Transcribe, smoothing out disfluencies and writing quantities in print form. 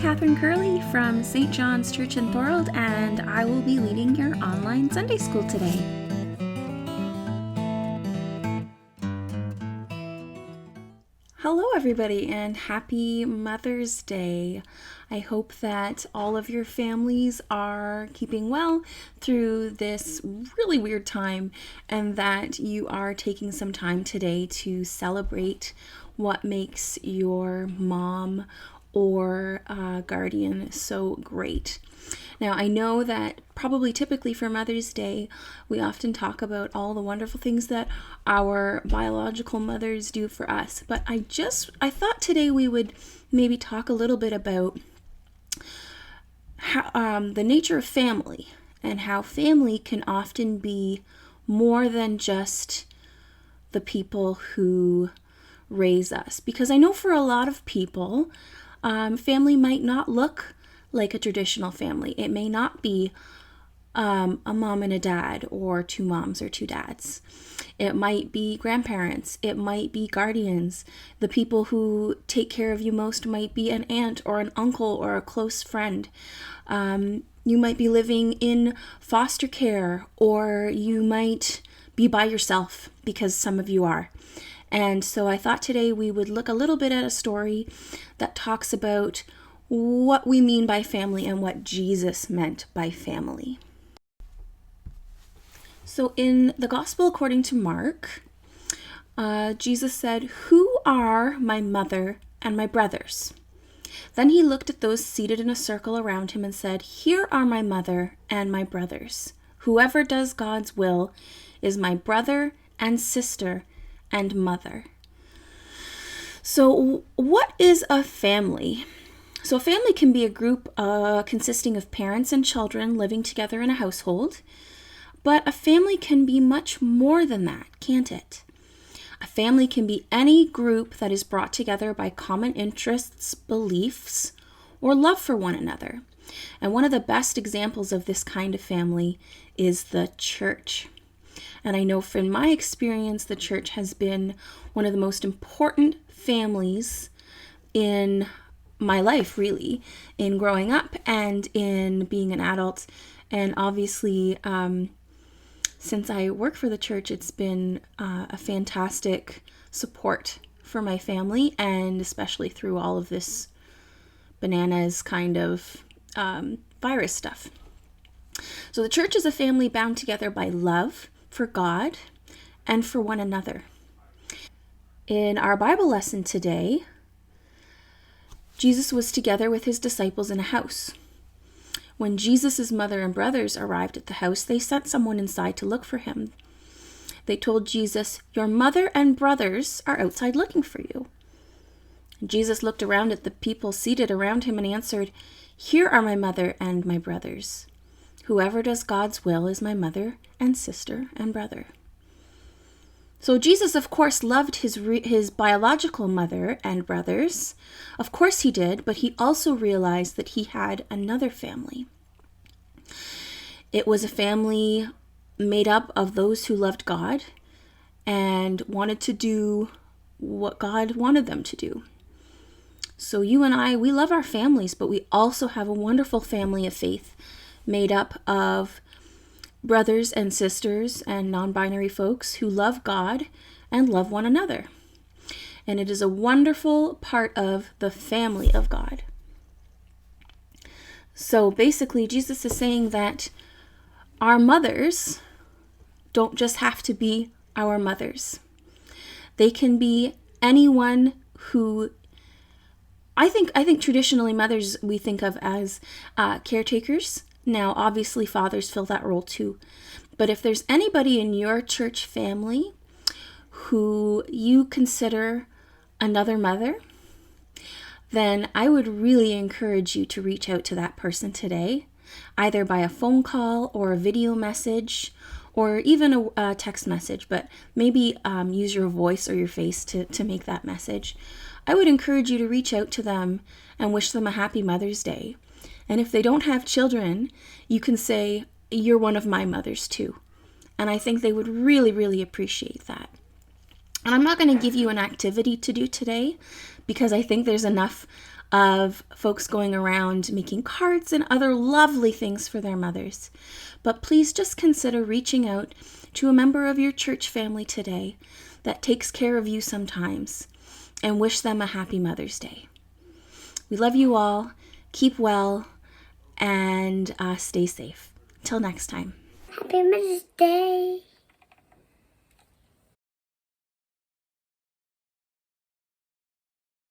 Katherine Curley from St. John's Church in Thorold, and I will be leading your online Sunday school today. Hello everybody, and happy Mother's Day. I hope that all of your families are keeping well through this really weird time, and that you are taking some time today to celebrate what makes your mom or guardian so great. Now, I know that probably typically for Mother's Day, we often talk about all the wonderful things that our biological mothers do for us. But I thought today we would maybe talk a little bit about how, the nature of family, and how family can often be more than just the people who raise us. Because I know for a lot of people, family might not look like a traditional family. It may not be a mom and a dad, or two moms or two dads. It might be grandparents. It might be guardians. The people who take care of you most might be an aunt or an uncle or a close friend. You might be living in foster care, or you might be by yourself, because some of you are. And so I thought today we would look a little bit at a story that talks about what we mean by family and what Jesus meant by family. So in the Gospel according to Mark, Jesus said, "Who are my mother and my brothers?" Then he looked at those seated in a circle around him and said, "Here are my mother and my brothers. Whoever does God's will is my brother and sister and mother." So what is a family? So a family can be a group consisting of parents and children living together in a household, but a family can be much more than that, can't it? A family can be any group that is brought together by common interests, beliefs, or love for one another. And one of the best examples of this kind of family is the church. And I know from my experience, the church has been one of the most important families in my life, really, in growing up and in being an adult. And obviously, since I work for the church, it's been a fantastic support for my family, and especially through all of this bananas kind of virus stuff. So the church is a family bound together by love for God and for one another. In our Bible lesson today, Jesus was together with his disciples in a house. When Jesus' mother and brothers arrived at the house, they sent someone inside to look for him. They told Jesus, "Your mother and brothers are outside looking for you." Jesus looked around at the people seated around him and answered, "Here are my mother and my brothers. Whoever does God's will is my mother and sister and brother." So Jesus, of course, loved his biological mother and brothers. Of course he did, but he also realized that he had another family. It was a family made up of those who loved God and wanted to do what God wanted them to do. So you and I, we love our families, but we also have a wonderful family of faith made up of brothers and sisters and non-binary folks who love God and love one another. And it is a wonderful part of the family of God. So basically, Jesus is saying that our mothers don't just have to be our mothers. They can be anyone who I think traditionally mothers we think of as caretakers. Now, obviously, fathers fill that role too. But if there's anybody in your church family who you consider another mother, then I would really encourage you to reach out to that person today, either by a phone call or a video message, or even a text message, but maybe use your voice or your face to make that message. I would encourage you to reach out to them and wish them a happy Mother's Day. And if they don't have children, you can say, "You're one of my mothers too." And I think they would really, really appreciate that. And I'm not going to give you an activity to do today because I think there's enough of folks going around making cards and other lovely things for their mothers. But please just consider reaching out to a member of your church family today that takes care of you sometimes, and wish them a happy Mother's Day. We love you all. Keep well and stay safe. Till next time. Happy Mother's Day.